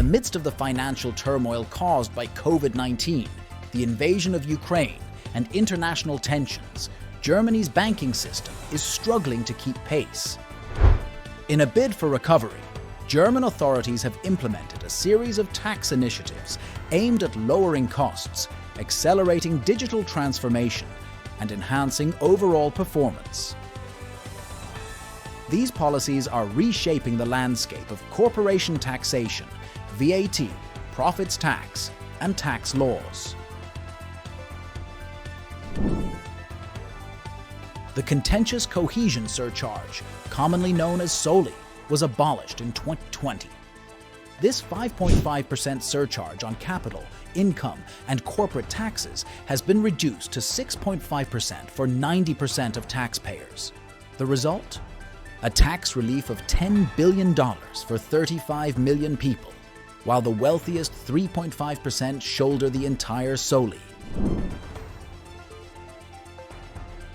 midst of the financial turmoil caused by COVID-19, the invasion of Ukraine, and international tensions, Germany's banking system is struggling to keep pace. In a bid for recovery, German authorities have implemented a series of tax initiatives aimed at lowering costs, accelerating digital transformation, and enhancing overall performance. These policies are reshaping the landscape of corporation taxation, VAT, profits tax, and tax laws. The contentious Cohesion surcharge, commonly known as SOLI, was abolished in 2020. This 5.5% surcharge on capital, income, and corporate taxes has been reduced to 6.5% for 90% of taxpayers. The result? A tax relief of $10 billion for 35 million people, while the wealthiest 3.5% shoulder the entire SOLI.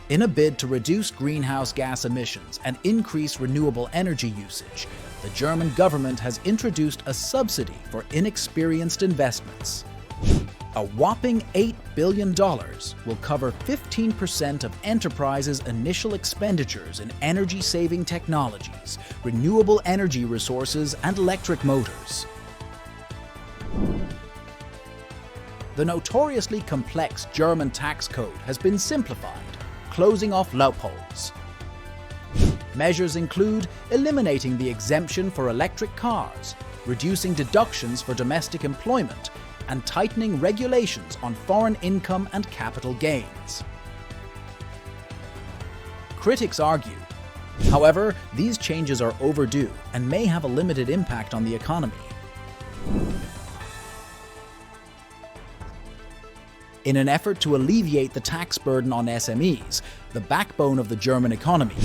In a bid to reduce greenhouse gas emissions and increase renewable energy usage, the German government has introduced a subsidy for inexperienced investments. A whopping $8 billion will cover 15% of enterprises' initial expenditures in energy-saving technologies, renewable energy resources, and electric motors. The notoriously complex German tax code has been simplified, closing off loopholes. Measures include eliminating the exemption for electric cars, reducing deductions for domestic employment, and tightening regulations on foreign income and capital gains. Critics argue, however, these changes are overdue and may have a limited impact on the economy. In an effort to alleviate the tax burden on SMEs, the backbone of the German economy,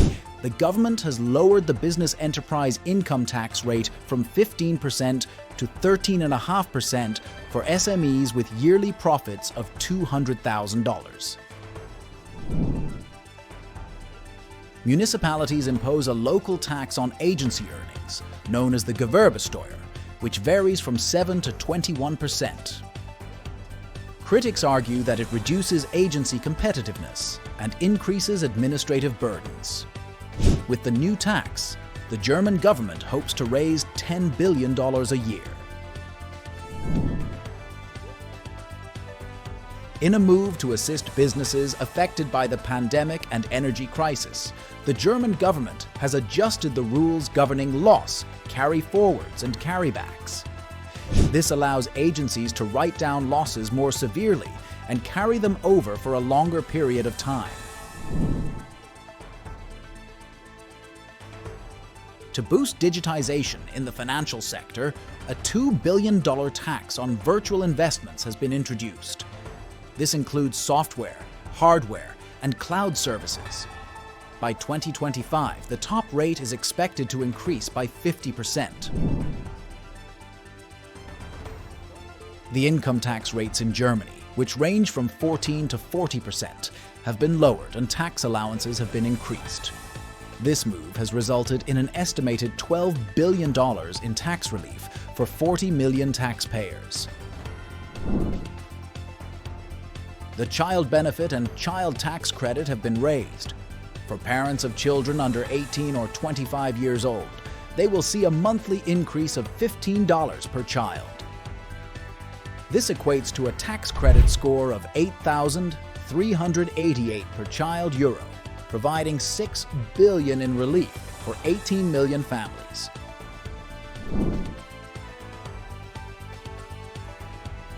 the government has lowered the business enterprise income tax rate from 15% to 13.5% for SMEs with yearly profits of $200,000. Municipalities impose a local tax on agency earnings, known as the Gewerbesteuer, which varies from 7 to 21%. Critics argue that it reduces agency competitiveness and increases administrative burdens. With the new tax, the German government hopes to raise $10 billion a year. In a move to assist businesses affected by the pandemic and energy crisis, the German government has adjusted the rules governing loss, carry-forwards, and carrybacks. This allows agencies to write down losses more severely and carry them over for a longer period of time. To boost digitization in the financial sector, a $2 billion tax on virtual investments has been introduced. This includes software, hardware, and cloud services. By 2025, the top rate is expected to increase by 50%. The income tax rates in Germany, which range from 14 to 40%, have been lowered and tax allowances have been increased. This move has resulted in an estimated $12 billion in tax relief for 40 million taxpayers. The child benefit and child tax credit have been raised. For parents of children under 18 or 25 years old, they will see a monthly increase of $15 per child. This equates to a tax credit score of 8,388 per child euro, providing $6 billion in relief for 18 million families.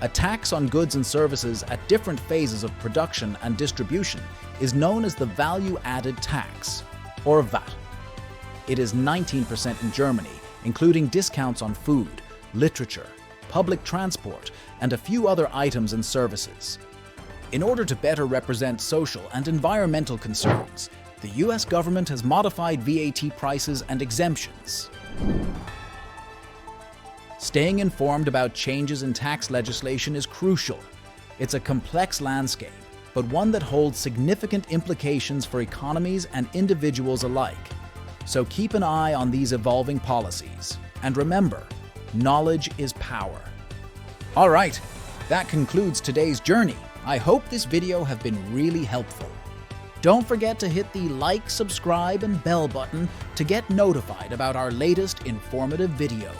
A tax on goods and services at different phases of production and distribution is known as the value-added tax, or VAT. It is 19% in Germany, including discounts on food, literature, public transport, and a few other items and services. In order to better represent social and environmental concerns, the US government has modified VAT prices and exemptions. Staying informed about changes in tax legislation is crucial. It's a complex landscape, but one that holds significant implications for economies and individuals alike. So keep an eye on these evolving policies. And remember, Knowledge is power. All right, that concludes today's journey. I hope this video have been really helpful. Don't forget to hit the like, subscribe, and bell button to get notified about our latest informative video.